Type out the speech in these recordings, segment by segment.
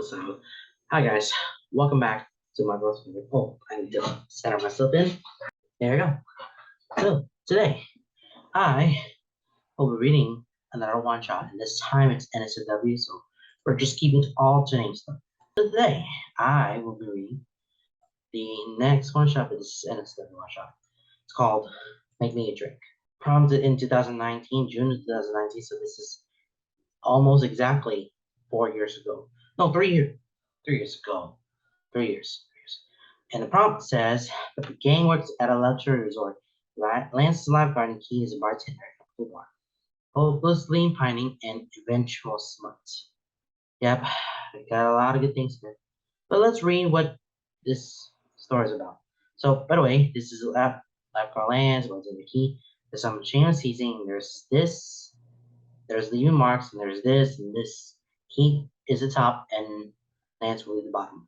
So, hi guys, welcome back to my growth video. Oh, I need to center myself in. There we go. So, today, I will be reading another one shot, and this time it's NSFW, so we're just keeping alternating stuff. So, today, I will be reading the next one shot, but this is NSFW one shot. It's called Make Me a Drink. Prompted in 2019, June of 2019, so this is almost exactly 4 years ago. No, 3 years. 3 years ago. 3 years. And the prompt says that the gang works at a luxury resort. Lance is a lifeguard and Key is a bartender at a pool bar. Hopelessly pining and eventual smut. Yep, we got a lot of good things here. But let's read what this story is about. So, by the way, this is lifeguard Lance, what's in the Key. There's some shameless teasing. There's this, there's the marks, and there's this, and this. Key is the top, and Lance will be the bottom.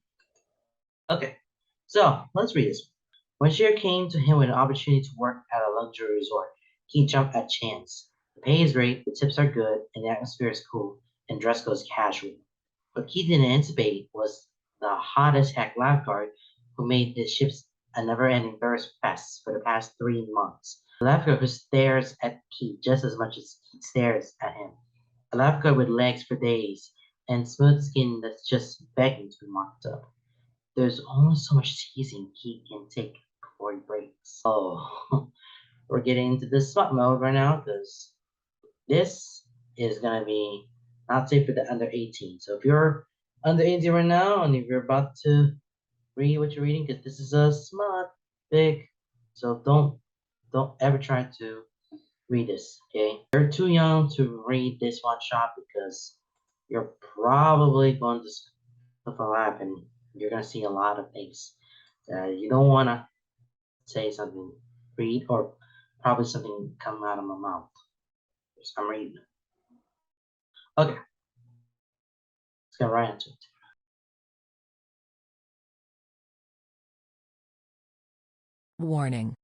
Okay, so let's read this. When Sheer came to him with an opportunity to work at a luxury resort, he jumped at chance. The pay is great, the tips are good, and the atmosphere is cool, and dress code is casual. What Keith didn't anticipate was the hottest heck lifeguard who made his ships a never-ending thirst fest for the past 3 months. A lifeguard who stares at Keith just as much as Keith stares at him. A lifeguard with legs for days and smooth skin that's just begging to be mopped up. There's only so much teasing Keith can take before he breaks. Oh, we're getting into the smut mode right now because this is gonna be not safe for the under 18. So if you're under 18 right now and if you're about to read what you're reading, because this is a smut big, so don't ever try to read this. Okay, you're too young to read this one shot because you're probably going to stuff a lot and you're gonna see a lot of things that you don't wanna say something, read, or probably something come out of my mouth. So I'm reading it. Okay, let's get right into it. Warning.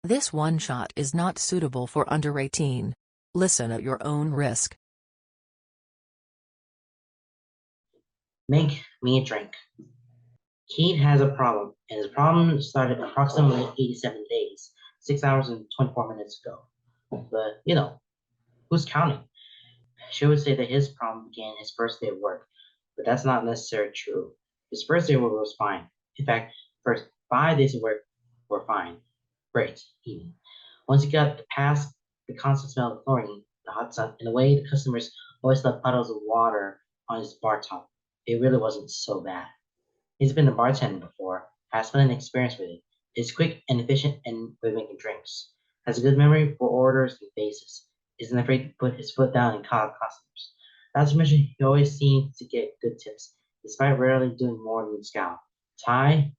This one-shot is not suitable for under 18. Listen at your own risk. Make me a drink. Keith has a problem, and his problem started approximately 87 days, 6 hours and 24 minutes ago. But, who's counting? She would say that his problem began his first day of work, but that's not necessarily true. His first day of work was fine. In fact, first 5 days of work were fine. Great, even. Once he got past the constant smell of chlorine, the hot sun, and the way the customers always left puddles of water on his bar top, it really wasn't so bad. He's been a bartender before, has plenty of experience with it, is quick and efficient and with making drinks, has a good memory for orders and faces, isn't afraid to put his foot down and call customers. Not to mention, he always seems to get good tips, despite rarely doing more than scowl. Tie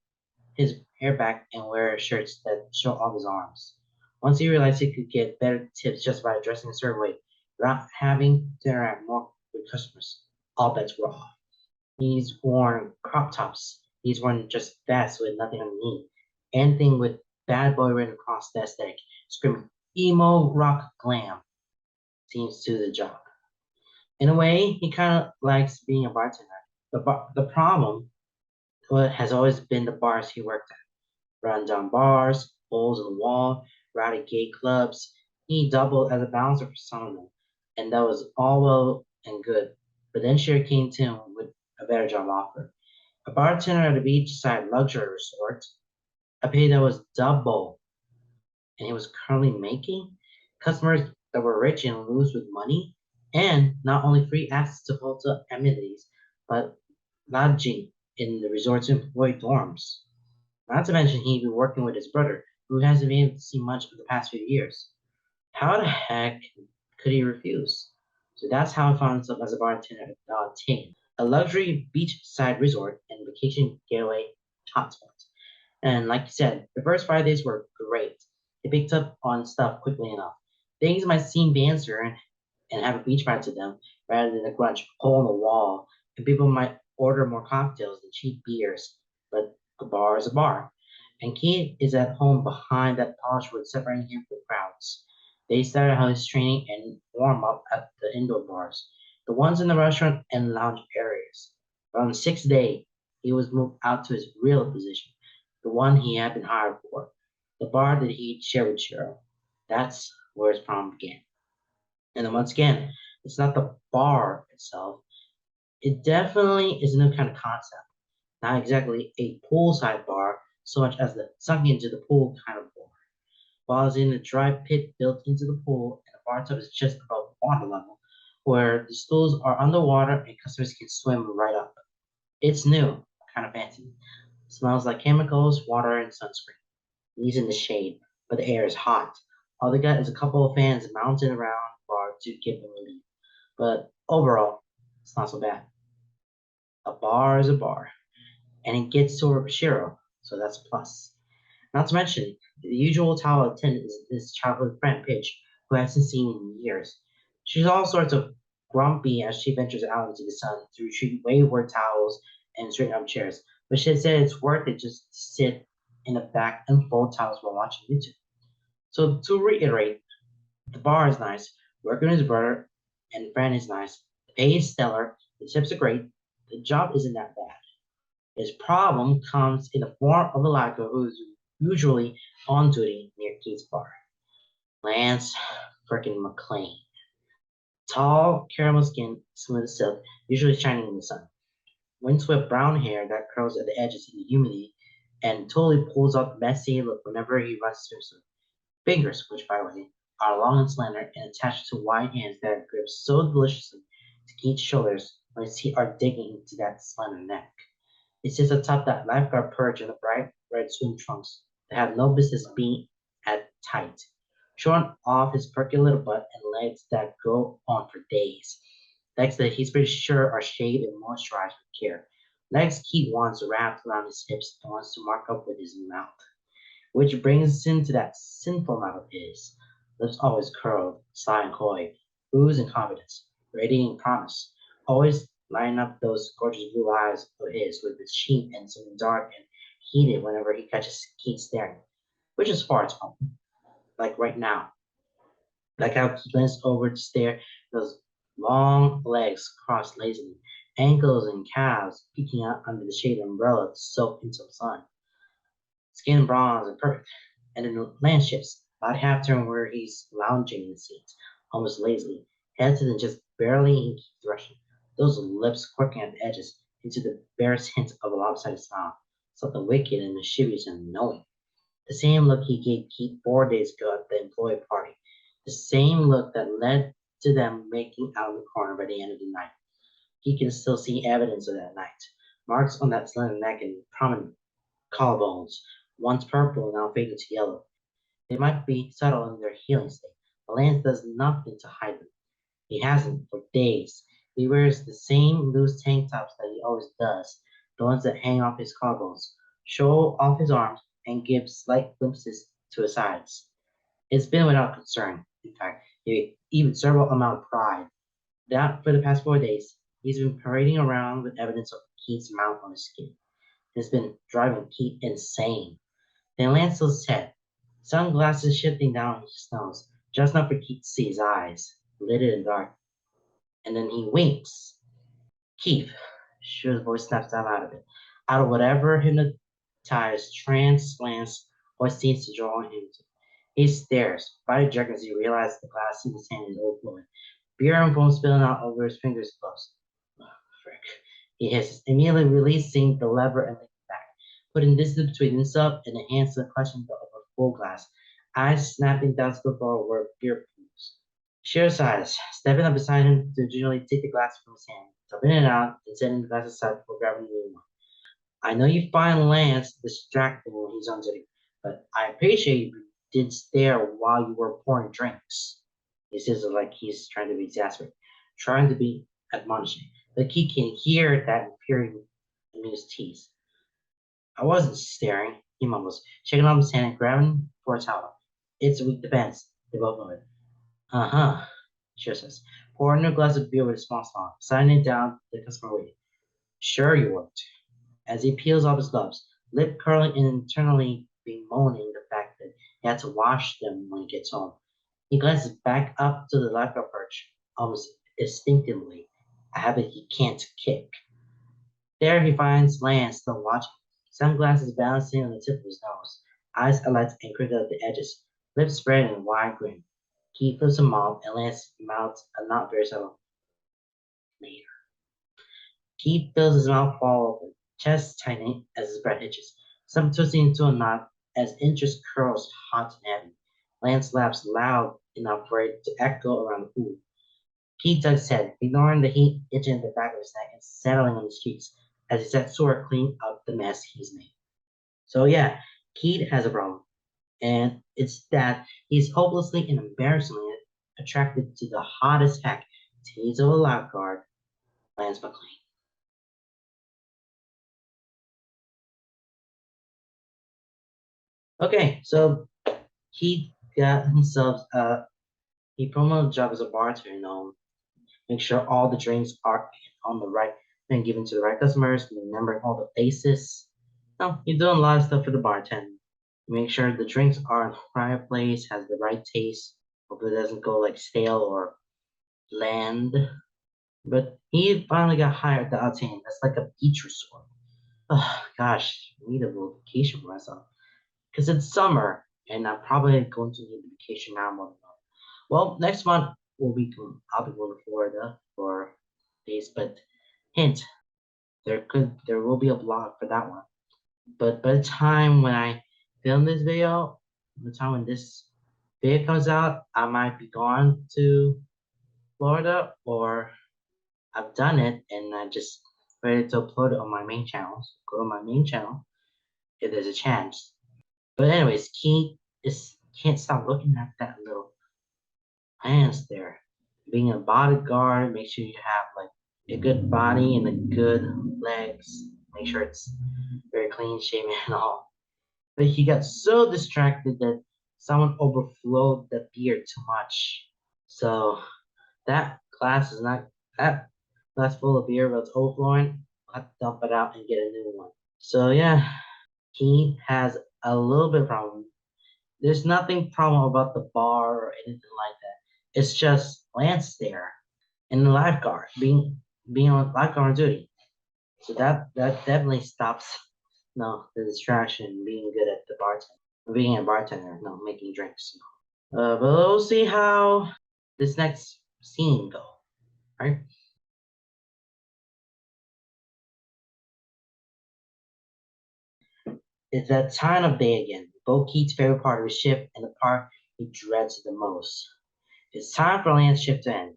his hair back and wear shirts that show off his arms. Once he realized he could get better tips just by dressing a certain way, without having to interact more with customers, all bets were off. He's worn crop tops. He's worn just vests with nothing underneath. Anything with bad boy written across the aesthetic, screaming emo rock glam seems to do the job. In a way, he kind of likes being a bartender. The problem has always been the bars he worked at. Rundown bars, holes in the wall, rowdy gay clubs. He doubled as a bouncer for some of them, and that was all well and good. But then Sherry came to him with a better job offer. A bartender at a beachside luxury resort, a pay that was double, and he was currently making customers that were rich and loose with money, and not only free access to hotel amenities, but lodging in the resort's employee dorms. Not to mention he'd been working with his brother, who hasn't been able to see much of the past few years. How the heck could he refuse? So that's how he found himself as a bartender at Tane, a luxury beachside resort and vacation getaway hotspot. And like you said, the first 5 days were great. They picked up on stuff quickly enough. Things might seem fancier and have a beach vibe to them rather than a grunge hole in the wall, and people might order more cocktails than cheap beers, but a bar is a bar. And Keith is at home behind that polished wood separating him from crowds. They started out his training and warm up at the indoor bars, the ones in the restaurant and lounge areas. But on the sixth day, he was moved out to his real position, the one he had been hired for, the bar that he'd shared with Cheryl. That's where his problem began. And then once again, it's not the bar itself. It definitely is a new kind of concept. Not exactly a poolside bar, so much as the sunk into the pool kind of bar. While it's in a dry pit built into the pool, and the bar tub is just above water level, where the stools are underwater and customers can swim right up. It's new, kind of fancy. Smells like chemicals, water, and sunscreen. He's in the shade, but the air is hot. All they got is a couple of fans mounted around the bar to give them relief. But overall, it's not so bad. A bar is a bar, and it gets to Shiro, so that's a plus. Not to mention, the usual towel attendant is his childhood friend, Paige, who hasn't seen in years. She's all sorts of grumpy as she ventures out into the sun to retrieve wayward towels and straighten up chairs, but she said it's worth it just to sit in the back and fold towels while watching YouTube. So to reiterate, the bar is nice, working his brother and friend is nice, the pay is stellar, the tips are great, the job isn't that bad. His problem comes in the form of a lifeguard who is usually on duty near Keith's bar. Lance frickin' McLean. Tall, caramel skin, smooth as silk, usually shining in the sun. Windswept brown hair that curls at the edges in the humidity and totally pulls out the messy look whenever he runs through swim. Fingers, which by the way are long and slender and attached to wide hands that grip so deliciously to Keith's shoulders when his teeth are digging into that slender neck. It sits atop that lifeguard perch in the bright red swim trunks that have no business being at tight, showing off his perky little butt and legs that go on for days. Legs that he's pretty sure are shaved and moisturized with care. Legs he wants wrapped around his hips and wants to mark up with his mouth. Which brings him to that sinful mouth of his. Lips always curled, sly and coy, ooze and confidence, radiating promise. Always lighting up those gorgeous blue eyes of his with its sheen and something dark and heated whenever he catches Kate staring, which is far as home, like right now. Like how he bends over to stare, those long legs crossed lazily, ankles and calves peeking out under the shade umbrella to soak into the sun. Skin bronze and perfect, and then the land shifts, about half turn where he's lounging in the seats, almost lazily, hesitant and just barely in keep threshing, those lips quirking at the edges into the barest hint of a lopsided smile, something wicked and mischievous and knowing. The same look he gave Keith 4 days ago at the employee party, the same look that led to them making out in the corner by the end of the night. He can still see evidence of that night, marks on that slender neck and prominent collarbones, once purple now faded to yellow. They might be subtle in their healing state, but Lance does nothing to hide them. He hasn't for days. He wears the same loose tank tops that he always does, the ones that hang off his collarbones, show off his arms, and give slight glimpses to his sides. It's been without concern. In fact, even several amount of pride. That for the past 4 days, he's been parading around with evidence of Keith's mouth on his skin. It's been driving Keith insane. Then Lance tilts his head, sunglasses shifting down his nose, just enough for Keith to see his eyes, lidded and dark. And then he winks. Keith, sure the voice snaps down out of it, out of whatever hypnotized trance Lance always seems to draw him to. He stares, body jerking as he realizes the glass in his hand is overflowing, beer and foam spilling out over his fingers and gloves. Oh, frick. He hisses, immediately releasing the lever and leaning back, putting distance between himself and the hands that clutching the over full glass, eyes snapping down to the floor where beer pools. Shiro sighs, stepping up beside him to gingerly take the glass from his hand, topping it out and setting the glass aside before grabbing the new one. I know you find Lance distracting when he's on duty, but I appreciate you did stare while you were pouring drinks. He says it like he's trying to be exasperated, trying to be admonishing, but he can hear that infuriating amused tease. I wasn't staring, he mumbles, shaking off his hand and grabbing for a towel. It's a weak defense, they both know it. Uh-huh, Shiro says, pouring a glass of beer with a small smile, signing it down to the customer waiting. Sure you weren't. As he peels off his gloves, lip curling and internally bemoaning the fact that he had to wash them when he gets home. He glances back up to the lifeguard perch, almost instinctively, a habit he can't kick. There he finds Lance still watching, sunglasses balancing on the tip of his nose, eyes alight and crooked at the edges, lips spread in a wide grin. Keith flips him off, and Lance mouths a not very subtle later. Keith feels his mouth fall open, chest tightening as his breath hitches, some twisting into a knot as interest curls hot and heavy. Lance laughs loud enough for it to echo around the pool. Keith ducks his head, ignoring the heat itching at the back of his neck and settling on his cheeks as he sets to work cleaning up the mess he's made. So yeah, Keith has a problem, and it's that he's hopelessly and embarrassingly attracted to the hottest heck tease of a lifeguard, Lance McLean. Okay, so he got himself he promoted a job as a bartender, make sure all the drinks are on the right and given to the right customers, remembering all the faces. No, you're doing a lot of stuff for the bartender. Make sure the drinks are in the right place, has the right taste. Hope it doesn't go like stale or bland. But he finally got hired at the Altain. That's like a beach resort. Oh gosh, I need a little vacation for myself. Because it's summer and I'm probably going to need a vacation now more than ever. Well, next month I'll be going to Florida for days, but hint, there will be a blog for that one. But by the time when I film this video, the time when this video comes out, I might be gone to Florida or I've done it and I just ready to upload it on my main channel. So go to my main channel if there's a chance. But anyways, can't stop looking at that little hands there. Being a bodyguard, make sure you have like a good body and a good legs. Make sure it's very clean shaven and all. But he got so distracted that someone overflowed the beer too much. So that glass is not that glass full of beer was overflowing. I have to dump it out and get a new one. So yeah, he has a little bit of problem. There's nothing problem about the bar or anything like that. It's just Lance there and the lifeguard being on lifeguard duty. So that definitely stops the distraction being good at the bartender, being a bartender, making drinks. But we'll see how this next scene go. Right? It's that time of day again. Bo Keith's favorite part of his shift and the part he dreads the most. It's time for Lance's shift to end.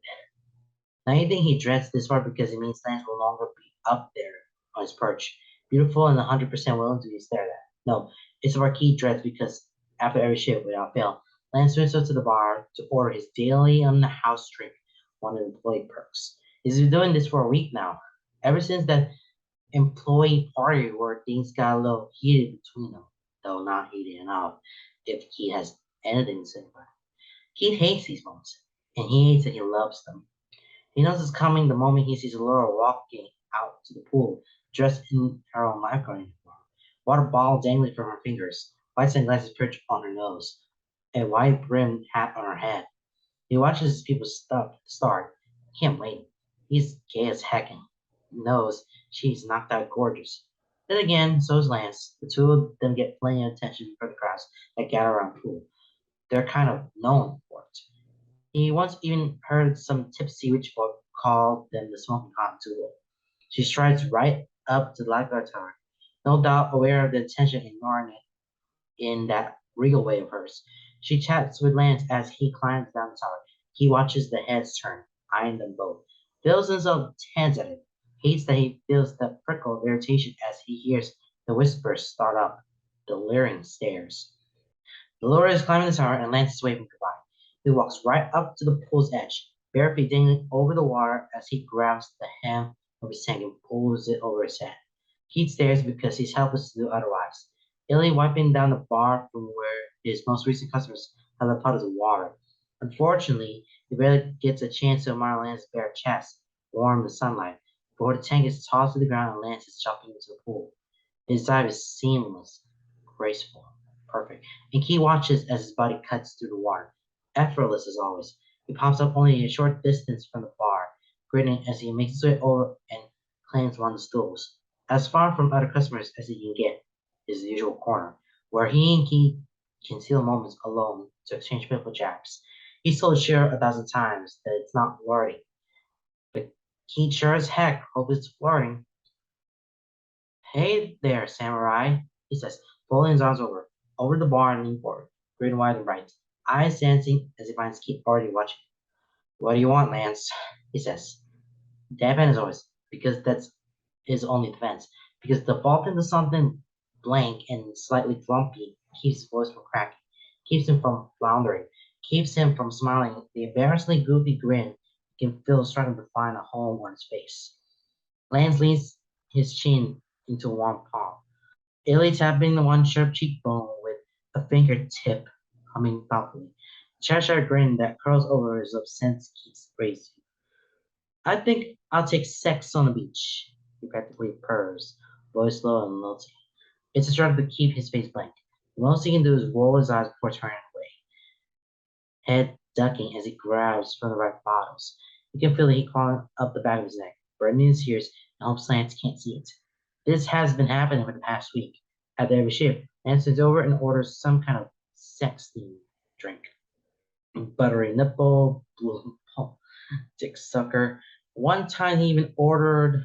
Now you think he dreads this part because it means Lance will no longer be up there on his perch, beautiful and 100% willing to be stared at. No, it's what Keith dreads because after every shift, without fail, Lance swings up to the bar to order his daily on the house drink, one of the employee perks. He's been doing this for a week now, ever since that employee party where things got a little heated between them, though not heated enough if Keith has anything to say about it. Keith hates these moments, and he hates that he loves them. He knows it's coming the moment he sees Laura walking out to the pool, dressed in her own lifeguard uniform, water ball dangling from her fingers, white sunglasses perched on her nose, a wide brimmed hat on her head. He watches as people start. Can't wait. He's gay as heck and knows she's not that gorgeous. Then again, so is Lance. The two of them get plenty of attention from the crowds that gather around the pool. They're kind of known for it. He once even heard some tipsy rich folk call them the smoking hot duo. She strides right up to the lifeguard tower, no doubt aware of the attention, ignoring it in that regal way of hers. She chats with Lance as he climbs down the tower. He watches the heads turn, eyeing them both. Feels himself tense at it. Hates that he feels the prickle of irritation as he hears the whispers start up, the leering stares. Laura is climbing the tower and Lance is waving goodbye. He walks right up to the pool's edge, bare feet dangling over the water as he grabs the hem of his tank and pulls it over his head. Keith stares because he's helpless to do otherwise. Illy wiping down the bar from where his most recent customers have left puddles of water. Unfortunately, he barely gets a chance to admire Lance's bare chest, warm in the sunlight, before the tank is tossed to the ground and Lance is jumping into the pool. His dive is seamless, graceful, perfect, and Key watches as his body cuts through the water. Effortless as always. He pops up only a short distance from the bar, grinning as he makes his way over and claims one of the stools. as far from other customers as he can get, his usual corner, where he and Keith can steal moments alone to exchange pitiful jabs. He's told Cher 1,000 times that it's not flirting, but Keith sure as heck hopes it's flirting. Hey there, samurai, he says, folding his arms over the bar and leaning forward, grin wide and bright, eyes dancing as he finds Keith already watching. What do you want, Lance? He says. Deadpan as always, because that's his only defense. Because default into something blank and slightly grumpy keeps his voice from cracking, keeps him from floundering, keeps him from smiling the embarrassingly goofy grin he can feel struggling to find a home on his face. Lance leans his chin into one palm, illy tapping the one sharp cheekbone with a fingertip, humming thoughtfully. Cheshire grin that curls over his lips sends Keith's brace. I think I'll take sex on the beach. He practically purrs, voice low and lilting. It's a struggle to keep his face blank. The most he can do is roll his eyes before turning away, head ducking as he grabs from the right bottles. You can feel the heat crawling up the back of his neck, burning his ears, and hopes Lance can't see it. This has been happening for the past week. After every shift, Lance sits over and orders some kind of sex-themed drink. Buttery nipple, blue dick sucker. One time he even ordered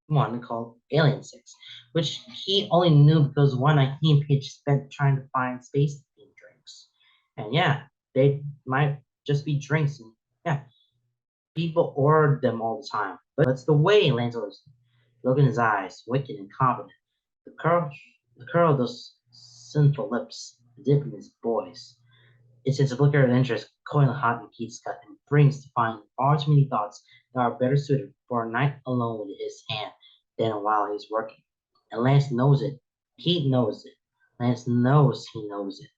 one called Alien Six, which he only knew because one night he and Paige spent trying to find space themed drinks. And yeah, they might just be drinks. And yeah, people ordered them all the time. But it's the way Lance orders them. Look in his eyes, wicked and confident. The curl of those sinful lips, the dip in his voice. It's his flicker of interest coiling hot in Keith's gut and brings to find far too many thoughts that are better suited for a night alone with his hand than while he's working. And Lance knows it. Keith knows it. Lance knows he knows it.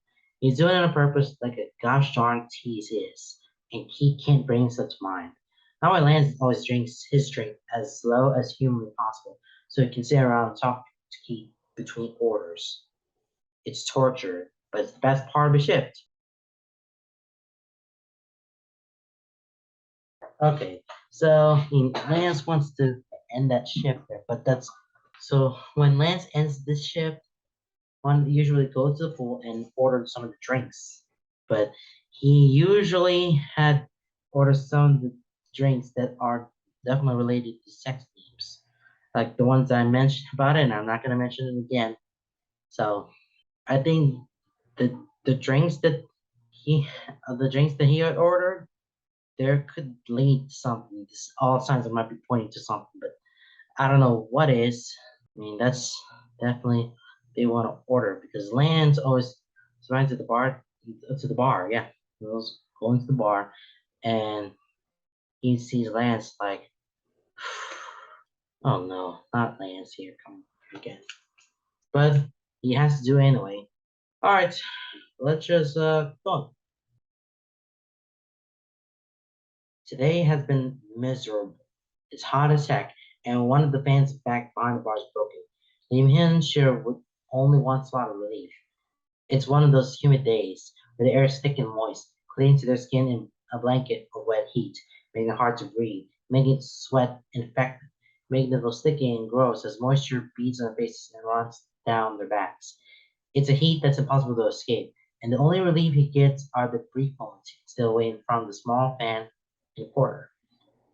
He's doing it on purpose like a gosh darn tease is, and Keith can't bring himself to mind. That's why Lance always drinks his drink as slow as humanly possible, so he can sit around and talk to Keith between orders. It's torture, but it's the best part of the shift. Okay, so Lance wants to end that shift there, but that's so when Lance ends this shift, one usually goes to the pool and orders some of the drinks, but he usually had ordered some of the drinks that are definitely related to sex themes, like the ones I mentioned about it, and I'm not gonna mention it again. So I think the the drinks that he had ordered there could lead to something. All signs might be pointing to something, but I don't know what is. I mean, that's definitely they want to order because Lance always runs to the bar. Yeah, he was going to the bar, and he sees Lance like, oh no, not Lance here, come again. But he has to do it anyway. All right, let's just go on. Today has been miserable. It's hot as heck, and one of the fans back behind the bar is broken, leaving him and Shira with only one spot of relief. It's one of those humid days where the air is thick and moist, clinging to their skin in a blanket of wet heat, making it hard to breathe, making it sweat infected, making them feel sticky and gross as moisture beads on their faces and runs down their backs. It's a heat that's impossible to escape, and the only relief he gets are the brief moments still away in front of the small fan in the corner.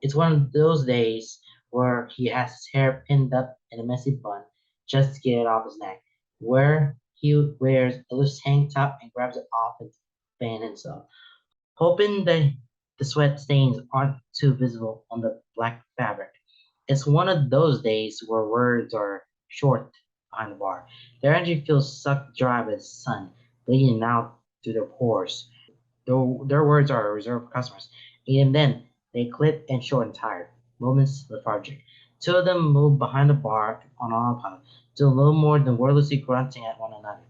It's one of those days where he has his hair pinned up in a messy bun just to get it off his neck, where he wears a loose tank top and grabs it off and fan himself, hoping that the sweat stains aren't too visible on the black fabric. It's one of those days where words are short behind the bar. Their energy feels sucked dry by the sun, bleeding out through their pores. Their words are reserved for customers. Even then, they clip and short and tired, moments lethargic. Two of them move behind the bar on autopilot, do a little more than wordlessly grunting at one another.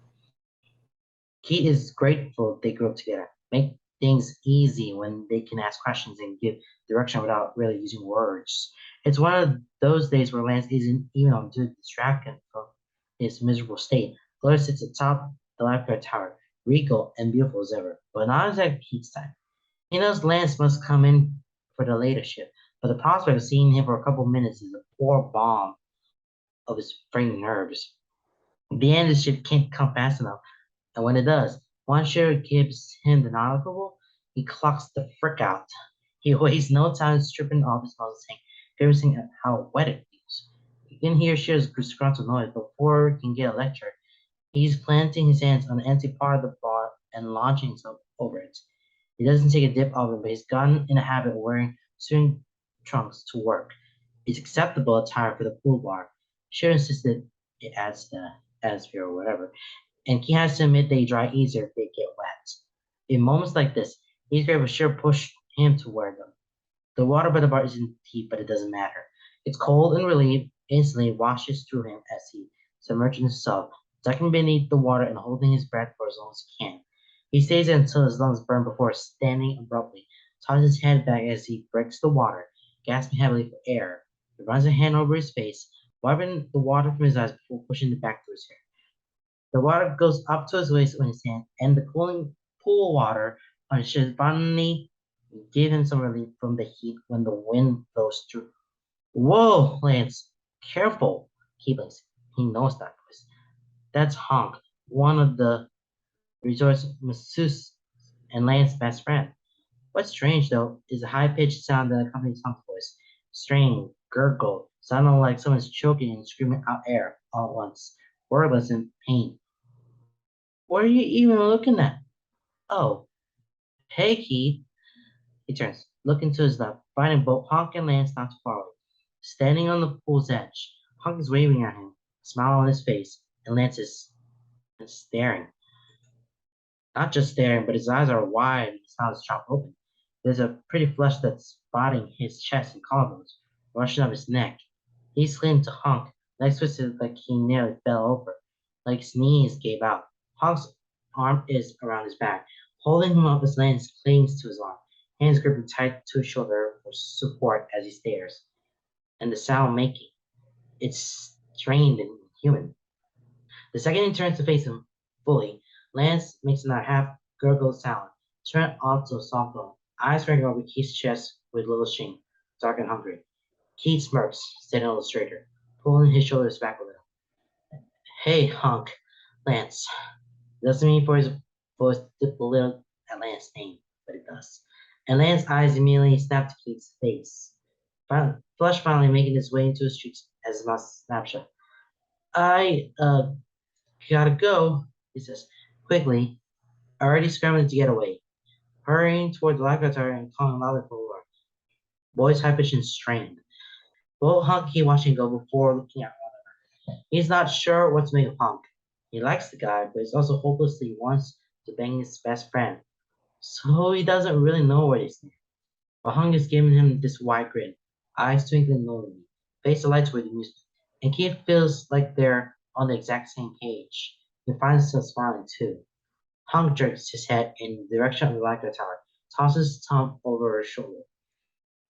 Keith is grateful they grew up together, make things easy when they can ask questions and give direction without really using words. It's one of those days where Lance isn't even on duty to distract him from his miserable state. Gloria sits atop the lifeguard tower, regal and beautiful as ever, but not as at Keith's time. He knows Lance must come in for the later shift, but the prospect of seeing him for a couple minutes is a poor balm of his fraying nerves. The end of the ship can't come fast enough, and when it does, one share gives him the non-approval, he clocks the frick out. He wastes no time stripping off his muzzle tank, grimacing at how wet it feels. You can hear Shear's disgruntled noise before he can get a lecture. He's planting his hands on the empty part of the bar and launching himself over it. He doesn't take a dip of it, but he's gotten in the habit of wearing swimming trunks to work. It's acceptable attire for the pool bar. Shear insisted it adds the atmosphere or whatever, and he has to admit they dry easier if they get wet. In moments like this, he's great but Shear pushed him to wear them. The water by the bar isn't deep, but it doesn't matter. It's cold and relief instantly washes through him as he submerges himself, ducking beneath the water and holding his breath for as long as he can. He stays there until his lungs burn before standing abruptly, tosses his head back as he breaks the water, gasping heavily for air. He runs a hand over his face, wiping the water from his eyes before pushing it back through his hair. The water goes up to his waist on his hand, and the cooling pool water on his shirt finally give him some relief from the heat when the wind blows through. Whoa, Lance, careful, he blinks. He knows that voice. That's Honk, one of the resort's masseuse and Lance's best friend. What's strange, though, is the high-pitched sound that accompanies Honk's voice. Strain, gurgle, sounding like someone's choking and screaming out air all at once, wordless in pain. What are you even looking at? Oh, hey, Keith. He turns, looking to his left, finding both Honk and Lance not too far away. Standing on the pool's edge, Honk is waving at him, a smile on his face, and Lance is staring. Not just staring, but his eyes are wide and his mouth is chopped open. There's a pretty flush that's spotting his chest and collarbones, rushing up his neck. He's clinging to Honk, legs twisted like he nearly fell over, like his knees gave out. Honk's arm is around his back, holding him up as Lance clings to his arm, hands gripping tight to his shoulder for support as he stares. And the sound making, it's strained and human. The second he turns to face him fully, Lance makes another half gurgle sound, turn onto a soft bone, eyes fingering over Keith's chest with a little shame, dark and hungry. Keith smirks, standing a little straighter, pulling his shoulders back a little. Hey, Honk, Lance. Doesn't mean for his voice to dip a little at Lance's name, but it does. And Lance's eyes immediately snap to Keith's face. Flush finally making his way into his cheeks as his mouth snapshot. I gotta go, he says, quickly, already scrambling to get away, hurrying toward the lifeguard tower and calling loudly for Laura. Boy's high pitched and strained. Both Honk keep watching go before looking at one another. He's not sure what to make of Honk. He likes the guy, but he's also hopelessly wants to bang his best friend. So he doesn't really know where they stand. But Honk is giving him this wide grin, eyes twinkling knowingly, face alight with amusement, and Keith feels like they're on the exact same page. He finds himself smiling too. Honk jerks his head in the direction of the lifeguard tower, tosses his thumb over his shoulder.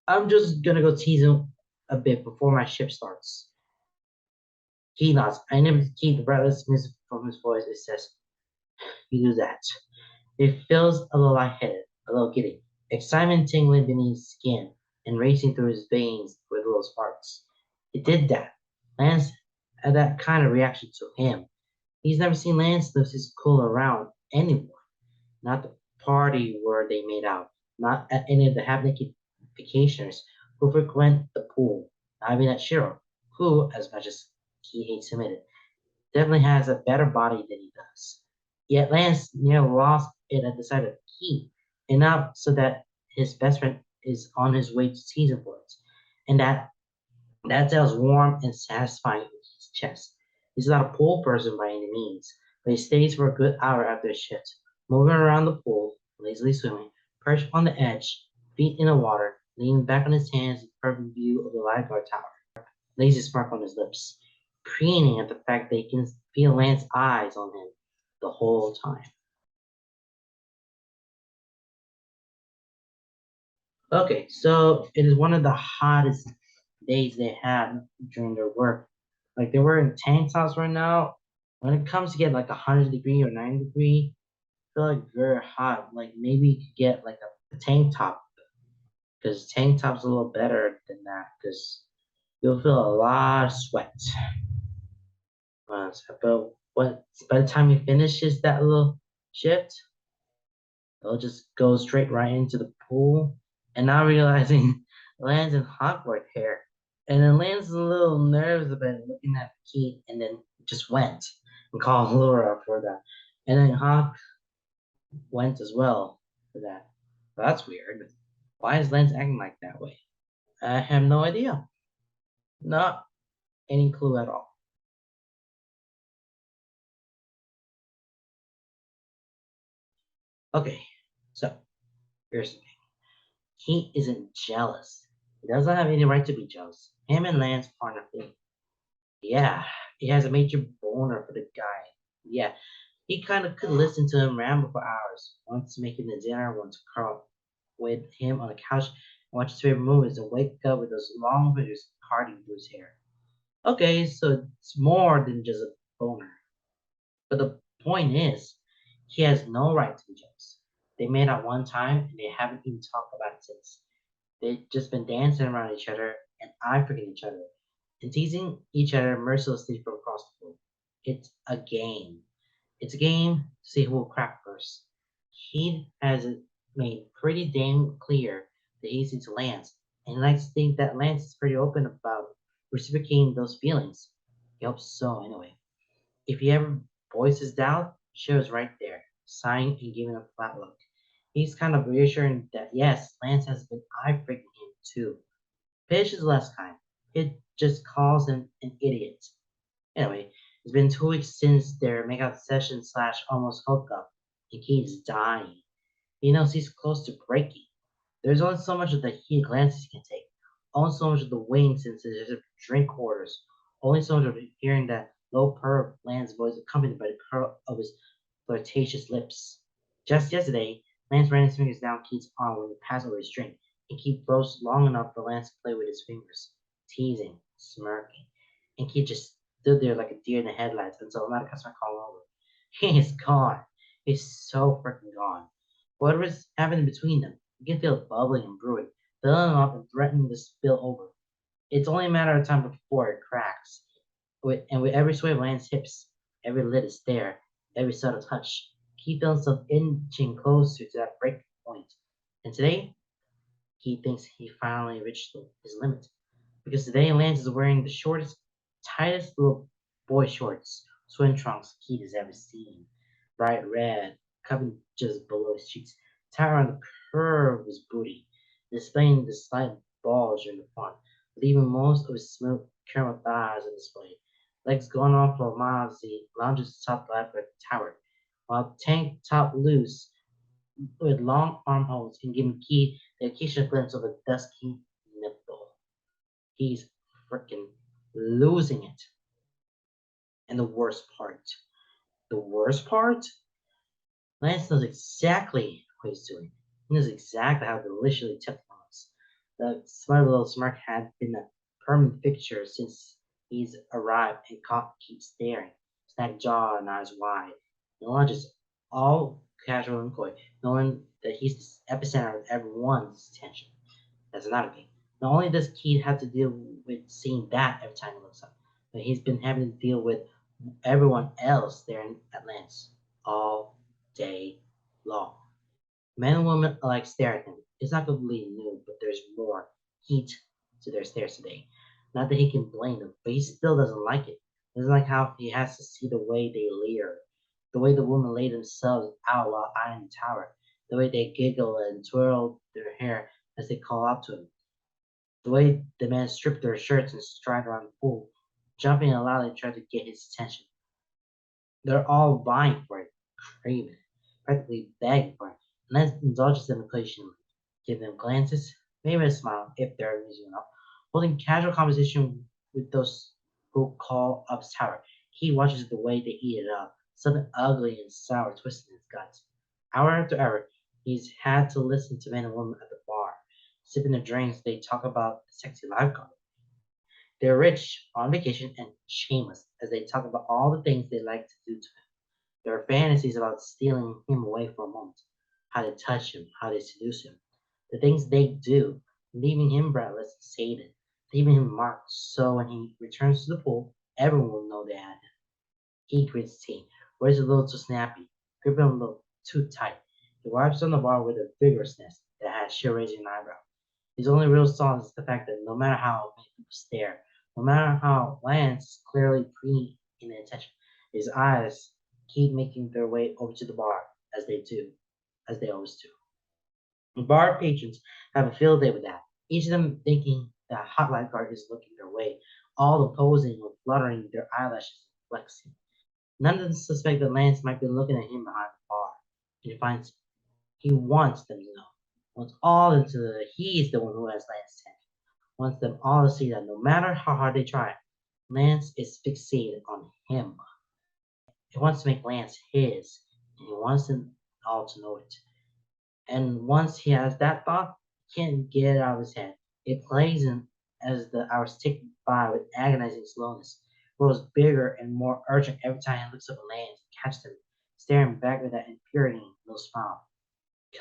I'm just gonna go tease him a bit before my shift starts. He nods. I never keep the breathless music from his voice. It says, you do that. It feels a little lightheaded, a little giddy. Excitement tingling beneath his skin and racing through his veins with little sparks. It did that. Lance had that kind of reaction to him. He's never seen Lance lose his cool around anyone. Not the party where they made out. Not at any of the half-naked vacationers who frequent the pool. Not even at Shiro, who, as much as he hates him it, definitely has a better body than he does. Yet Lance nearly lost it at the sight of Keith, enough so that his best friend is on his way to tease him for it. And that sounds warm and satisfying in his chest. He's not a pool person by any means, but he stays for a good hour after his shift, moving around the pool, lazily swimming, perched on the edge, feet in the water, leaning back on his hands in perfect view of the lifeguard tower, lazy smirk on his lips, preening at the fact that he can feel Lance's eyes on him the whole time. Okay, so it is one of the hottest days they had during their work. Like they were in tank tops right now. When it comes to get like 100 degree or 90 degree, I feel like very hot. Like maybe you could get like a tank top because tank top's a little better than that because you'll feel a lot of sweat. But by the time he finishes that little shift, they'll just go straight right into the pool, and not realizing Lance and Hawk were there. And then Lance is a little nervous about looking at Keith, and then just went and called Laura for that. And then Hawk went as well for that. That's weird. Why is Lance acting like that way? I have no idea. Not any clue at all. Okay, so here's the thing. He isn't jealous. He doesn't have any right to be jealous. Him and Lance aren't a thing. Yeah, he has a major boner for the guy. Yeah, he kind of could listen to him ramble for hours. Once making the dinner, once curl up with him on the couch and watch his favorite movies and wake up with those long fingers carding through his hair. Okay, so it's more than just a boner. But the point is, he has no right to be jealous. They met at one time and they haven't even talked about it since. They've just been dancing around each other and eye freaking each other and teasing each other mercilessly from across the floor. It's a game. It's a game to see who will crack first. He has it made pretty damn clear that he's into Lance, and he likes to think that Lance is pretty open about reciprocating those feelings. He hopes so, anyway. If he ever voices doubt, Show's right there, sighing and giving a flat look. He's kind of reassuring that yes, Lance has been eye freaking him too. Fish is less kind. It just calls him an idiot. Anyway, it's been 2 weeks since their makeout session slash almost hookup, and Keith's dying. He knows he's close to breaking. There's only so much of the heat glances he can take, only so much of the wings since there's drink orders, only so much of hearing that low purr of Lance's voice accompanied by the curl of his flirtatious lips. Just yesterday, Lance ran his fingers down Keith's arm when he passed over his drink, and Keith froze long enough for Lance to play with his fingers, teasing, smirking. And Keith just stood there like a deer in the headlights until another customer called over. He's gone. He's so freaking gone. Whatever's happening between them, you can feel it bubbling and brewing, filling up and threatening to spill over. It's only a matter of time before it cracks. With every sway of Lance's hips, every little stare, every subtle touch, he feels himself inching closer to that break point. And today, he thinks he finally reached his limit. Because today Lance is wearing the shortest, tightest little boy shorts, swim trunks Keith has ever seen. Bright red, coming just below his cheeks, tied around the curve of his booty, displaying the slight bulge in the front, leaving most of his smooth caramel thighs on display. Legs going on for miles as he lounges atop the lifeguard tower, while tank top loose with long armholes can give Keith the occasional glimpse of a dusky nipple. He's freaking losing it. And the worst part, Lance knows exactly what he's doing. He knows exactly how deliciously tipped he was. The smart little smirk had been a permanent fixture since he's arrived, and Cock keeps staring, snack jaw and eyes wide. And launches all casual and coy, knowing that he's the epicenter of everyone's attention. That's another thing. Not only does Keith have to deal with seeing that every time he looks up, but he's been having to deal with everyone else staring at Lance all day long. Men and women alike stare at him. It's not completely new, but there's more heat to their stares today. Not that he can blame them, but he still doesn't like it. He doesn't like how he has to see the way they leer, the way the women lay themselves out while eyeing the tower, the way they giggle and twirl their hair as they call out to him, the way the men strip their shirts and stride around the pool, jumping and loudly try to get his attention. They're all vying for it, craving it, practically begging for it. Lance indulges them occasionally, give them glances, maybe a smile if they're amusing enough, holding casual conversation with those who call up his tower. He watches the way they eat it up, something ugly and sour twisting his guts. Hour after hour, he's had to listen to men and women at the bar, sipping their drinks. They talk about the sexy lifeguard. They're rich, on vacation, and shameless as they talk about all the things they like to do to him. There are fantasies about stealing him away for a moment, how they touch him, how they seduce him, the things they do, leaving him breathless and sated, leaving him marked so when he returns to the pool, everyone will know they had him. Keith grits his teeth. Roy's a little too snappy, gripping him a little too tight. He wipes on the bar with a vigorousness that has sheer raising an eyebrow. His only real solace is the fact that no matter how many people stare, no matter how Lance is clearly preening in attention, his eyes keep making their way over to the bar as they always do. The bar patrons have a field day with that, each of them thinking that hot lifeguard is looking their way, all the posing or fluttering their eyelashes and flexing. None of them suspect that Lance might be looking at him behind the bar. He wants them to know. Wants all of them to know that he is the one who has Lance's attention. Wants them all to see that no matter how hard they try, Lance is fixated on him. He wants to make Lance his, and he wants them all to know it. And once he has that thought, he can't get it out of his head. It plays him as the hours tick by with agonizing slowness, grows bigger and more urgent every time he looks up at Lance and catches him staring back with that infuriating little smile.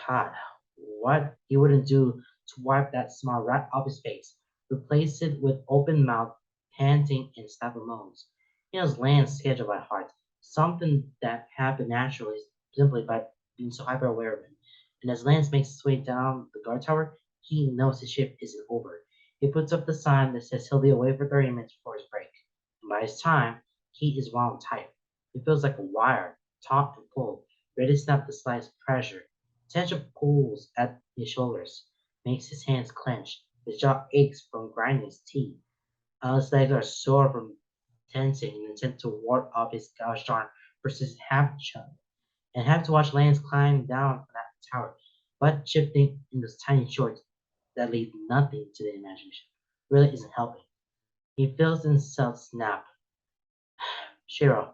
God, what he wouldn't do to wipe that smile right off his face, replace it with open mouth, panting, and stifled moans. He knows Land's schedule by heart, something that happened naturally simply by being so hyper aware of it. And as Lance makes his way down the guard tower, he knows his shift isn't over. He puts up the sign that says he'll be away for 30 minutes before his break. And by his time, he is wound tight. He feels like a wire, taut and pulled, ready to snap the slightest pressure. Tension pulls at his shoulders, makes his hands clench. His jaw aches from grinding his teeth. His legs are sore from tensing in an attempt to ward off his gosh darn persistent half chub. And have to watch Lance climb down that tower, butt shifting in those tiny shorts that leave nothing to the imagination. Really isn't helping. He feels himself snap. Shiro,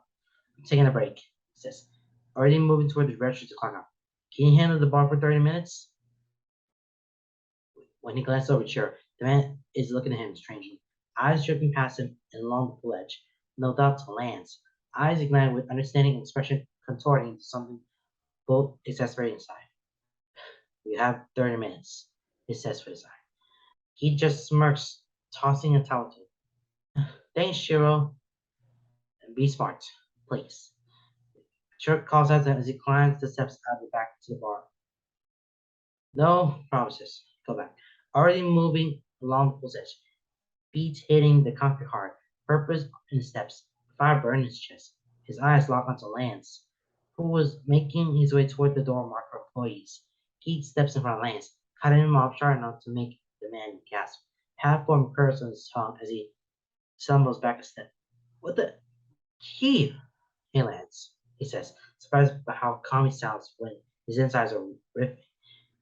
I'm taking a break, he says, already moving toward the register clock now. Can you handle the bar for 30 minutes? When he glances over at Shiro, the man is looking at him strangely, eyes dripping past him and along the ledge. No doubt to Lance, eyes ignited with understanding and expression contorting into something both exasperating inside. You have 30 minutes, he says with his eye. He just smirks, tossing a towel to him. Thanks, Shiro. And be smart, please. Shiro calls out to him as he climbs the steps out the back to the bar. No promises. Go back. Already moving along the pool's edge. Feet hitting the concrete hard. Purpose in the steps. Fire burning his chest. His eyes lock onto Lance, who was making his way toward the door marked for employees. Keith steps in front of Lance, cutting him off short enough to make the man gasp. Half-formed curse on his tongue as he stumbles back a step. What the? Keith! Hey, Lance, he says, surprised by how calm he sounds when his insides are ripping.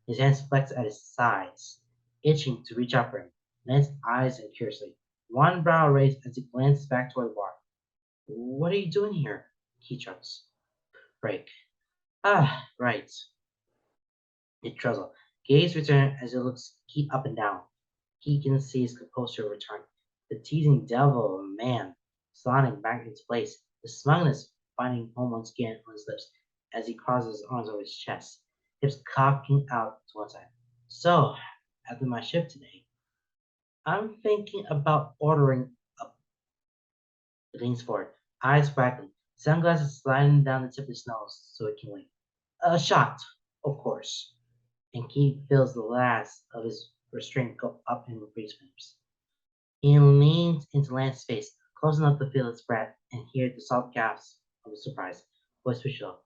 His hands flex at his sides, itching to reach out for him. Lance eyes him curiously, one brow raised as he glances back toward the bar. What are you doing here? He chuckles. Break. Ah, right. It Truzzle. Gaze return as it looks Keith up and down. He can see his composure return. The teasing devil of a man sliding back into place. The smugness finding home once again on his lips as he crosses his arms over his chest, hips cocking out to one side. So, after my shift today, I'm thinking about ordering a. He leans forward, eyes waggling, sunglasses sliding down the tip of his nose so he can wink. A shot, of course. And Keith feels the last of his restraint go up in Bree's lips. He leans into Lance's face, close enough to feel his breath and hear the soft gasp of surprise. Voice switched off.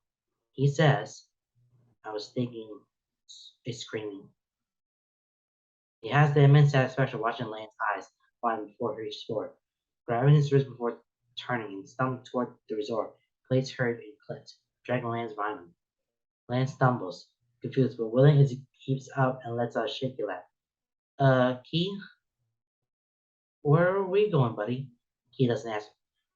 He says, I was thinking, is screaming. He has the immense satisfaction of watching Lance's eyes widen before he reaches forward, grabbing his wrist before turning and stumbling toward the resort, plates hurried and clipped, dragging Lance behind him. Lance stumbles, confused but willing as he keeps up and lets out a shaky laugh. Key? Where are we going, buddy? Key doesn't answer.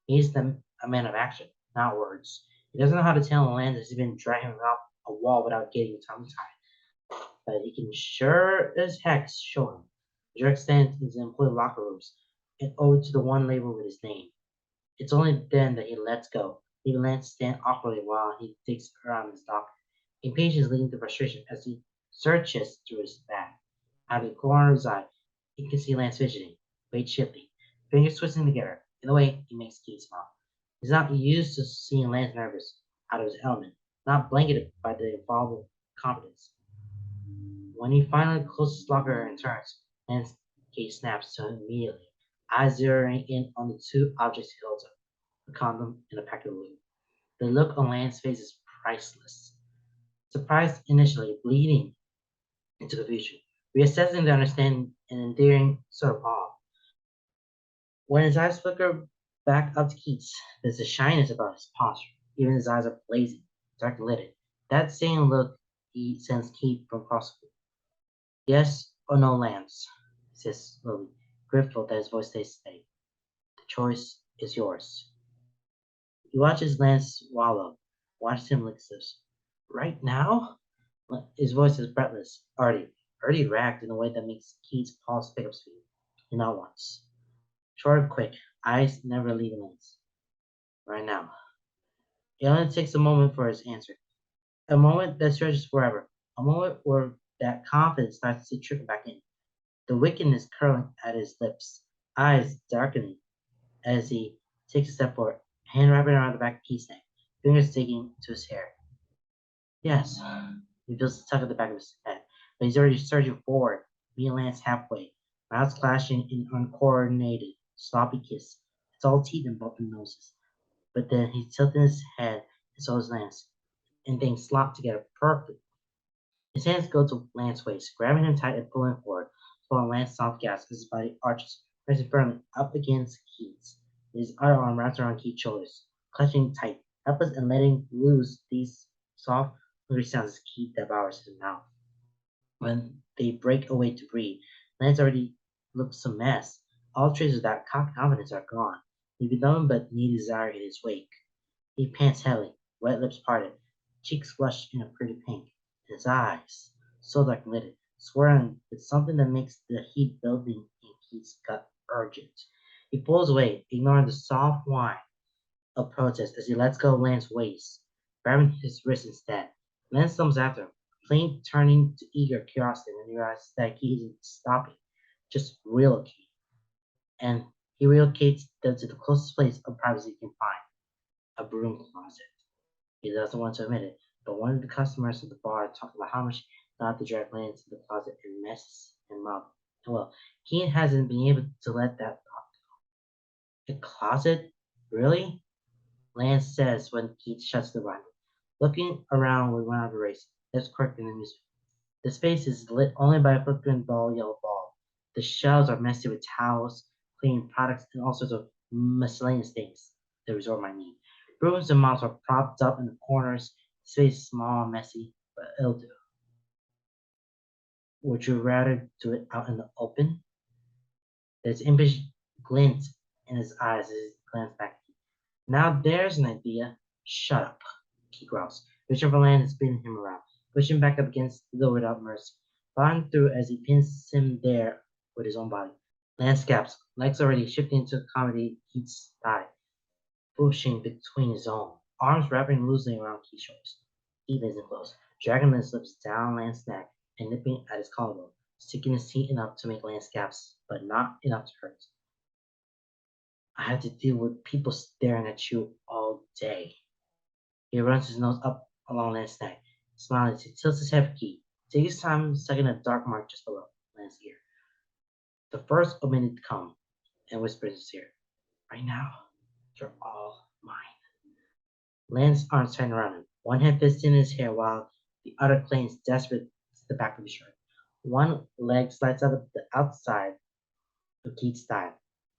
He's a man of action, not words. He doesn't know how to tell Lance as he's been dragging him off a wall without getting tongue-tied. But he can sure as heck show him. Jerk stands in his employee locker rooms and over to the one labeled with his name. It's only then that he lets go, leaving Lance stand awkwardly while he digs around his locker. Impatience leading to frustration as he searches through his bag. Out of the corner of his eye, he can see Lance fidgeting, weight shifting, fingers twisting together. In a way, he makes Keith smile. He's not used to seeing Lance nervous, out of his element, not blanketed by the infallible confidence. When he finally closes his locker and turns, Lance Kate snaps to him immediately, eyes zeroing in on the two objects he holds up, a condom and a pack of lube. The look on Lance's face is priceless. Surprised initially, bleeding into confusion, reassessing the understanding and endearing sort of awe. When his eyes flicker back up to Keats, there's a shyness about his posture. Even his eyes are blazing, dark lidded. That same look he sends Keith from across the room. Yes or no, Lance, he says slowly, grateful that his voice stays steady. The choice is yours. He watches Lance swallow, watches him lick his lips. Right now? His voice is breathless, already racked in a way that makes Keith's pulse pick up speed. And not once. Short and quick, eyes never leave Lance. Right now. It only takes a moment for his answer. A moment that stretches forever. A moment where that confidence starts to trickle back in. The wickedness curling at his lips, eyes darkening as he takes a step forward, hand wrapping around the back of Keith's neck, fingers digging to his hair. Yes, he feels the tug at the back of his head, but he's already surging forward, meeting Lance halfway, mouths clashing in uncoordinated, sloppy kiss. It's all teeth and bumping noses. But then he tilted his head and so is Lance, and things slop together perfectly. His hands go to Lance's waist, grabbing him tight and pulling forward, pulling Lance soft gas as his body arches, pressing firmly up against Keith's. His other arm wraps around Keith's shoulders, clutching tight, helpless and letting loose these soft, hungry sounds as Keith devours his mouth. When they break away to breathe, Lance already looks a mess. All traces of that confidence are gone, leaving nothing but needy desire in his wake. He pants heavily, wet lips parted, cheeks flushed in a pretty pink, and his eyes, so dark lidded, swirling with something that makes the heat building in Keith's gut urgent. He pulls away, ignoring the soft whine of protest as he lets go of Lance's waist, grabbing his wrist instead. Lance stumbles after him, plain turning to eager curiosity when he realizes that he isn't stopping, just relocating. And he relocates them to the closest place of privacy he can find, a broom closet. He doesn't want to admit it, but one of the customers at the bar talked about how much he thought to drag Lance into the closet and mess him up. Well, he hasn't been able to let that thought go. The closet? Really? Lance says when Keith shuts the door. Looking around with one eye erased, lips quirked in amusement. The space is lit only by a flickering yellow bulb. The shelves are messy with towels, cleaning products, and all sorts of miscellaneous things the resort might need. Brooms and mops are propped up in the corners. The space is small and messy, but it'll do. Would you rather do it out in the open? There's impish glint in his eyes as he glances back. Now there's an idea. Shut up, he growls, reaching for Land and spinning him around, pushing back up against the door without mercy, plowing through as he pins him there with his own body. Lance gaps, legs already shifting to accommodate Keith's thigh, pushing between his own, arms wrapping loosely around Keith's shoulders. Keith isn't close, dragging his lips down Lance's neck and nipping at his collarbone, sticking his teeth enough to make Lance gasp, but not enough to hurt. I have to deal with people staring at you all day. He runs his nose up along Lance's neck, smiling as he tilts his head for Keith. Takes his time sucking a dark mark just below Lance's ear. The first omitted to come, and whispers in his ear, right now, you're all mine. Lance's arms tighten around him, one hand fisting his hair while the other clings desperate to the back of his shirt. One leg slides up the outside of Keith's thigh,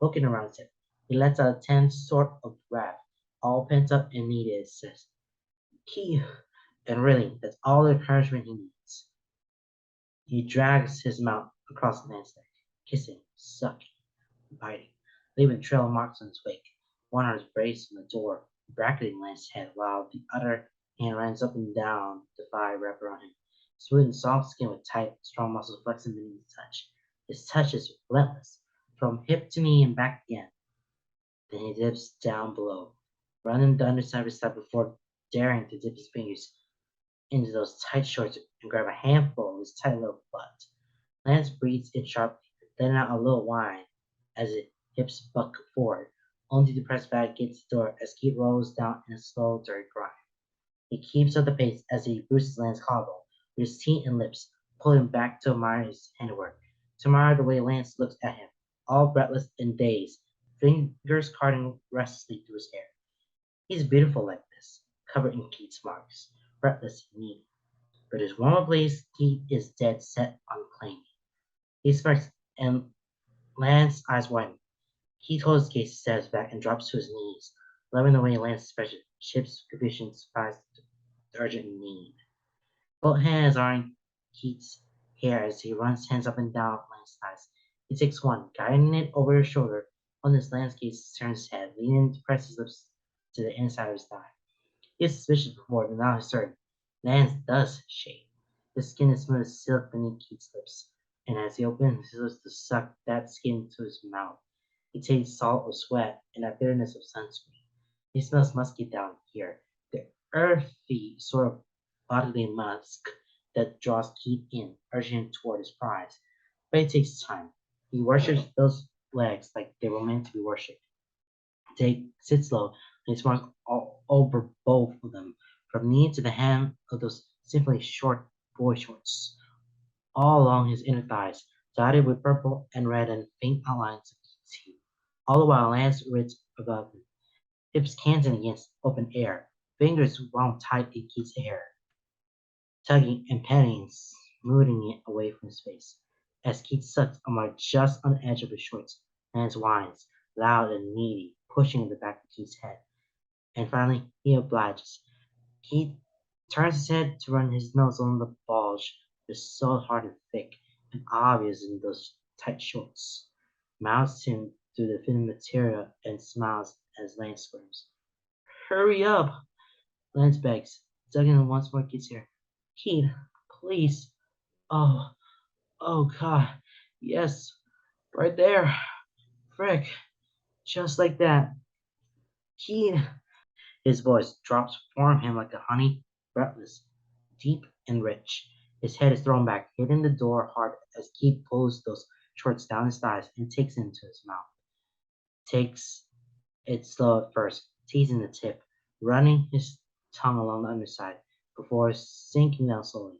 hooking around his hip. He lets out a tense sort of breath, all pent up and needed, says, Keith, and really, that's all the encouragement he needs. He drags his mouth across Lance's neck, kissing, sucking, biting, leaving trail marks on his wake. One arm is braced on the door, bracketing Lance's head, while the other hand runs up and down the thigh wrap around him, smoothing soft skin with tight, strong muscles flexing beneath his touch. His touch is relentless, from hip to knee and back again. Then he dips down below, running the underside of his thigh before daring to dip his fingers into those tight shorts and grab a handful of his tight little butt. Lance breathes in sharply, letting out a little whine as his hips buck forward, only to press back against the door as Keith rolls down in a slow, dirty grind. He keeps up the pace as he bruises Lance's collarbone with his teeth and lips, pulling him back to admire his handiwork. To admire the way Lance looks at him, all breathless and dazed, fingers carding restlessly through his hair. He's beautiful like this, covered in Keith's marks, breathless and neat. But his warm blaze, Keith is dead set on claiming. He smirks, and Lance's eyes widen. Keith holds his gaze, steps back, and drops to his knees, loving the way Lance's expression shifts confusion spies the urgent need. Both hands are in Keith's hair as he runs hands up and down Lance's thighs. He takes one, guiding it over his shoulder. On this, Lance Gates turns his head, leaning to press his lips to the inside of his thigh. He is suspicious before, but now he's certain. Lance does shave. His skin is smooth as silk beneath Keith's lips, and as he opens his lips to suck that skin into his mouth, he tastes salt of sweat and that bitterness of sunscreen. He smells musky down here, the earthy sort of bodily musk that draws Keith in, urging him toward his prize. But it takes time. He worships those legs like they were meant to be worshipped. Sits low, and he marks all over both of them, from knee to the hem of those simply short boy shorts, all along his inner thighs, dotted with purple and red and faint outlines of Keith's hue. All the while, Lance rids above him, hips canting against open air, fingers wound tight in Keith's hair, tugging and petting, smoothing it away from his face. As Keith sucks a mark just on the edge of his shorts, Lance whines, loud and needy, pushing the back of Keith's head. And finally, he obliges. Keith turns his head to run his nose on the bulge that's so hard and thick and obvious in those tight shorts. Mouths him through the thin material and smiles as Lance squirms. Hurry up, Lance begs, tugging him once more Keith's hair. Keith, please. Oh, oh God. Yes, right there. Frick. Just like that. Keith. His voice drops from him like a honey, breathless, deep and rich. His head is thrown back, hitting the door hard as Keith pulls those shorts down his thighs and takes it into his mouth. Takes it slow at first, teasing the tip, running his tongue along the underside before sinking down slowly,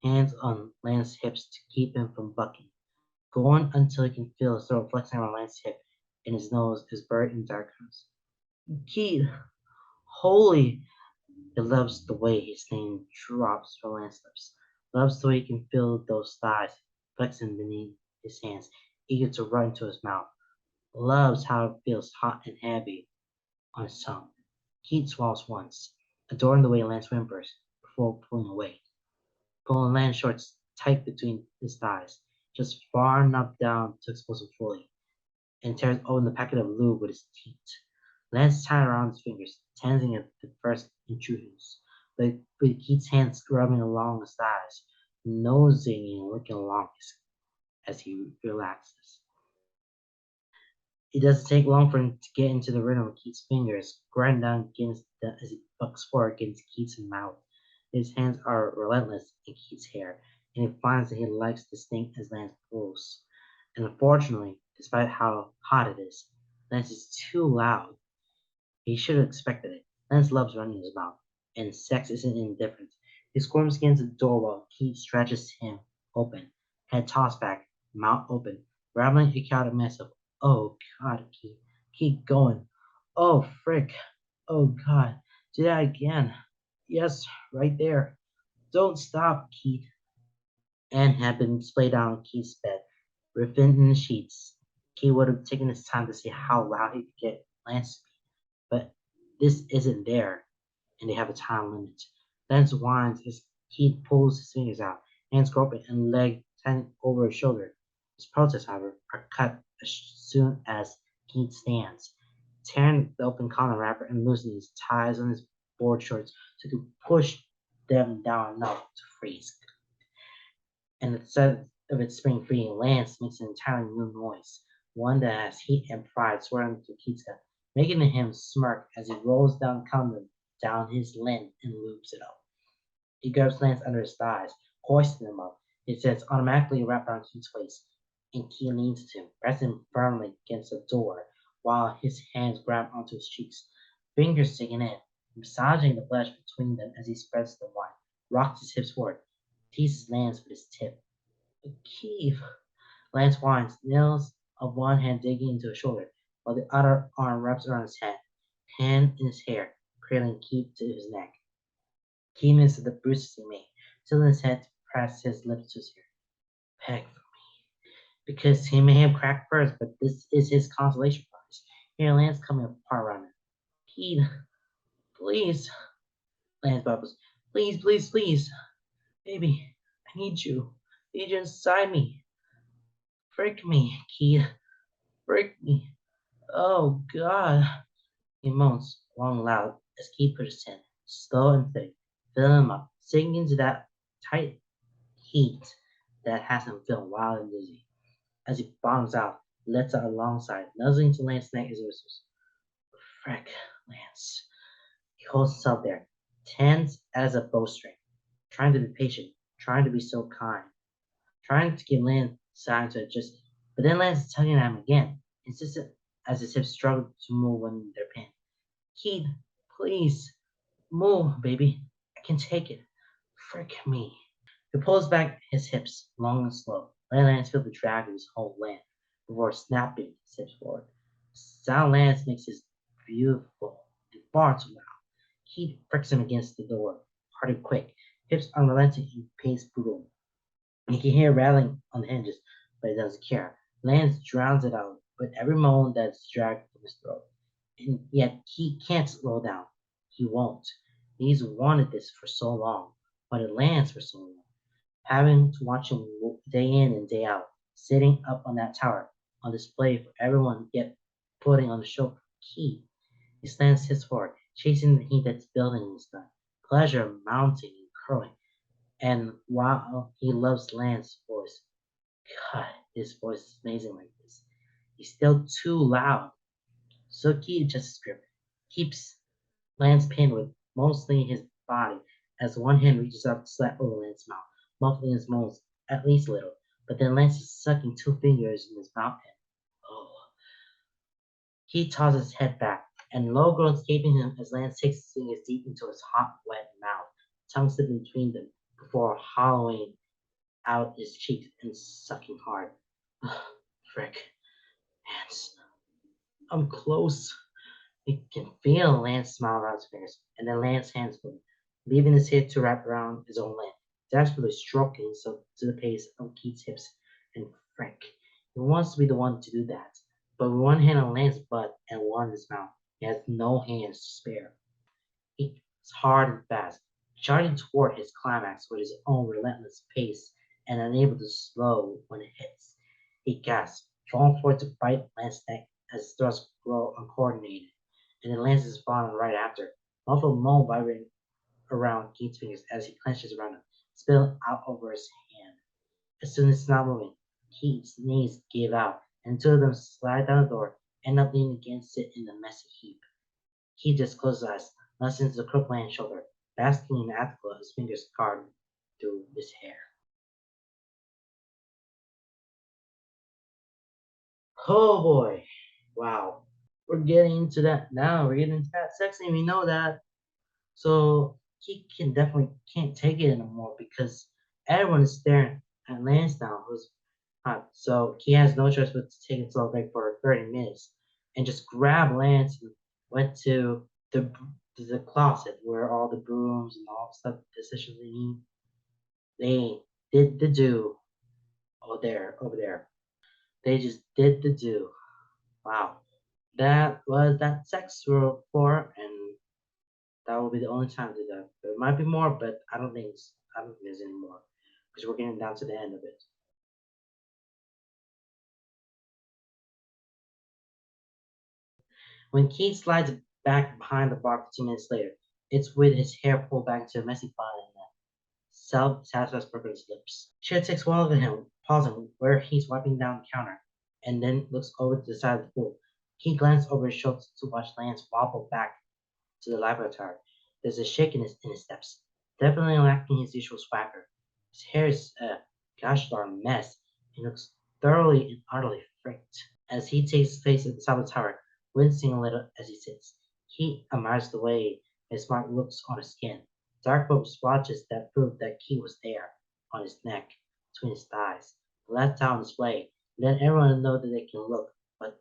hands on Lance's hips to keep him from bucking, going until he can feel his throat flexing around Lance's hip and his nose is buried in dark curls. Keith, holy! He loves the way his name drops from Lance's lips, loves the way he can feel those thighs flexing beneath his hands, eager to run into his mouth, loves how it feels hot and heavy on his tongue. Keith swallows once, adoring the way Lance whimpers before pulling away, pulling Lance shorts tight between his thighs, just far enough down to expose him fully, and tears open the packet of lube with his teeth. Lance tied around his fingers, tensing at the first intrusions, but with Keith's hands rubbing along his thighs, nosing and licking along as he relaxes. It doesn't take long for him to get into the rhythm of Keith's fingers, grind down against as he bucks forward against Keith's mouth. His hands are relentless in Keith's hair, and he finds that he likes the stink as Lance pulls. And unfortunately, despite how hot it is, Lance is too loud. He should have expected it. Lance loves running his mouth, and sex isn't indifferent. He squirms against the door while Keith stretches him open, head tossed back, mouth open, rattling a chaotic mess of, oh God, Keith, keep going. Oh, frick. Oh God, do that again. Yes, right there. Don't stop, Keith. Anne had been splayed down on Keith's bed, within the sheets. Keith would have taken his time to see how loud he could get Lance to be. But this isn't there, and they have a time limit. Lance whines as Keith pulls his fingers out, hands groping and leg tightened over his shoulder. His protests, however, are cut as soon as Keith stands, tearing the open collar wrapper and loosening his ties on his board shorts so he can push them down enough to freeze. And instead of it springing free, Lance makes an entirely new noise, one that has heat and pride swirling through Keith's gut, making him smirk as he rolls down condom down his length and loops it up. He grabs Lance under his thighs, hoisting him up, his hands automatically wrapped around Keith's waist, and Keith leans to him, pressing firmly against the door, while his hands grab onto his cheeks, fingers sinking in, massaging the flesh between them as he spreads them wide, rocks his hips forward, teases Lance with his tip. Keith, Lance whines, nails of one hand digging into his shoulder, while the other arm wraps around his head, hand in his hair, cradling Keith to his neck. Keenness of the bruises he made, tilting his head to press his lips to his ear. Peg for me. Because he may have cracked first, but this is his consolation prize. Here, Lance coming apart around him. Keith, please. Lance bubbles. Please, please, please. Baby, I need you. I need you inside me. Frick me, Keith. Frick me. Oh, God. He moans, long and loud, as Keith puts his hand, slow and steady, filling him up, sinking into that tight heat that has him feeling wild and dizzy. As he bottoms out, lets out alongside, nuzzling to Lance's neck as he whispers, Frick, Lance. He holds himself there, tense as a bowstring, trying to be patient, trying to be so kind, trying to give Lance time to adjust. But then Lance is tugging at him again, insistent as his hips struggle to move when they're pinned. Keith, please, move, baby. I can take it. Frick me. He pulls back his hips, long and slow, letting Lance feel the drag of his whole land before snapping his hips forward. The sound Lance makes is beautiful and far too loud. Keith fricks him against the door, hard and quick, hips unrelenting and pace brutal. He can hear rattling on the hinges, but he doesn't care. Lance drowns it out with every moan that's dragged from his throat. And yet he can't slow down. He won't. He's wanted this for so long, wanted Lance for so long. Having to watch him day in and day out, sitting up on that tower, on display for everyone, yet putting on the show for Keith. He slants his forward, chasing the heat that's building in his gut, pleasure mounting and curling. And while he loves Lance's voice, God, his voice is amazing like this. He's still too loud. So Keith adjusts his grip, keeps Lance pinned with mostly his body as one hand reaches up to slap over Lance's mouth, muffling his moans at least a little. But then Lance is sucking two fingers in his mouth and oh. Keith tosses his head back, and low groans escaping him as Lance takes his fingers deep into his hot, wet mouth, tongue slipping between them before hollowing out his cheeks and sucking hard. Frick. Lance. I'm close. He can feel Lance smile around his fingers, and then Lance's hands move, leaving his head to wrap around his own leg, desperately stroking himself to the pace of Keith's hips. And Frick. He wants to be the one to do that, but with one hand on Lance's butt and one in his mouth, he has no hands to spare. He's hard and fast, charging toward his climax with his own relentless pace and unable to slow when it hits. He gasps, falling forward to bite Lance's neck as his thrusts grow uncoordinated, and then Lance is falling right after. Muffled moan vibrating around Keith's fingers as he clenches around him, spilling out over his hand. As soon as it's not moving, Keith's knees give out, and two of them slide down the door, end up leaning against it in a messy heap. Keith just closes his eyes, listens to the crook Lance's shoulder, basking in the afterglow of his fingers carved through his hair. Oh boy. Wow. We're getting into that now. We're getting into that sex scene. We know that. So he can definitely can't take it anymore because everyone is staring at Lance now, who's hot. So he has no choice but to take himself back for 30 minutes and just grab Lance and went to the closet where all the brooms and all the stuff essentially need. They did the do over there. They just did the do. Wow. That was that sex rule for, and that will be the only time to do that. There might be more, but I don't think there's any more because we're getting down to the end of it. When Keith slides back behind the bar 2 minutes later, it's with his hair pulled back into a messy bun and a self-satisfied smirk on his lips. She takes one look at him, pausing where he's wiping down the counter, and then looks over to the side of the pool. Keith glances over his shoulder to watch Lance wobble back to the lifeguard tower. There's a shakiness in his steps, definitely lacking his usual swagger. His hair is a gosh darn mess. He looks thoroughly and utterly fricked. As he takes his place at the top of the tower, wincing a little as he sits. Keith admires the way his smart looks on his skin. Dark robe splotches that prove that Keith was there, on his neck, between his thighs. The left out on display, let everyone know that they can look, but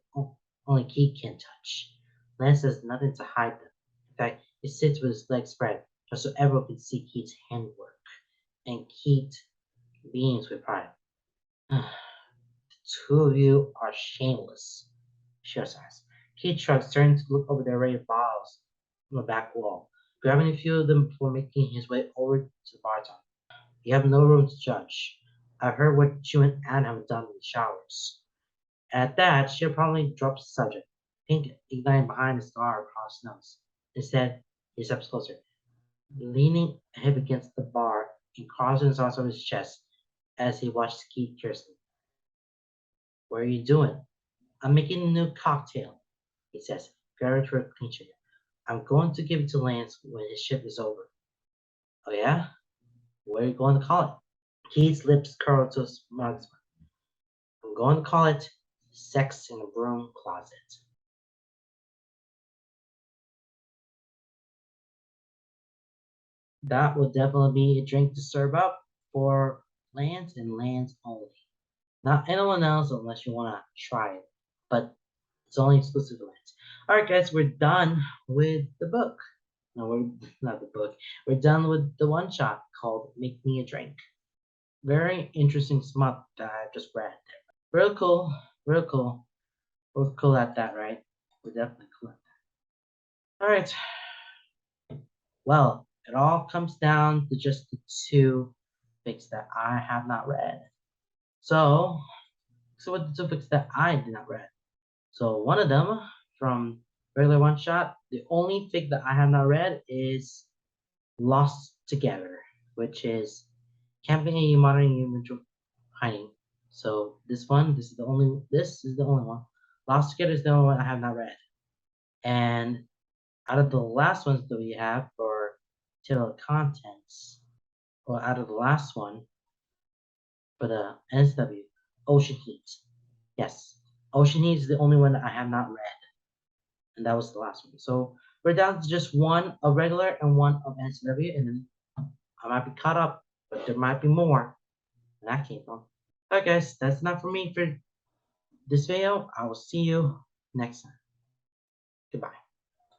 only Keith can touch. Lance has nothing to hide them. In fact, he sits with his legs spread, just so everyone can see Keith's handwork. And Keith beams with pride. The two of you are shameless, she says. Keith shrugs, turning to look over the array of bottles on the back wall, grabbing a few of them before making his way over to the bar top. You have no room to judge. I've heard what you and Anne have done in the showers. At that, she'll probably drop the subject, pink igniting behind the scar across his nose. Instead, he steps closer, leaning a hip against the bar and crossing his arms over his chest as he watches Keith curiously. What are you doing? I'm making a new cocktail, he says, very to a clean-shaven. I'm going to give it to Lance when his shift is over. Oh yeah? What are you going to call it? Keith's lips curl to a smug smile. I'm going to call it Sex in a Broom Closet. That will definitely be a drink to serve up for Lance and Lance only. Not anyone else unless you want to try it. But it's only exclusive to Lance. Alright guys, we're done with the book. No, we're not the book. We're done with the one shot called Make Me a Drink. Very interesting smut that I just read. Real cool, real cool. We're cool at that, right? We're definitely cool at that. Alright. Well, it all comes down to just the two fics that I have not read. So what the two fics that I did not read. So one of them from regular one shot, the only fic that I have not read is Lost Together, which is camping a modern human hiding. So this is the only one. Lost Together is the only one I have not read. And out of the last ones that we have for table of contents, or out of the last one for the NSFW, Ocean Heat. Yes, Ocean Heat is the only one that I have not read, and that was the last one. So we're down to just one of regular and one of NSFW, and then I might be caught up, but there might be more. And that came from. Alright guys, that's enough for me for this video. I will see you next time. Goodbye.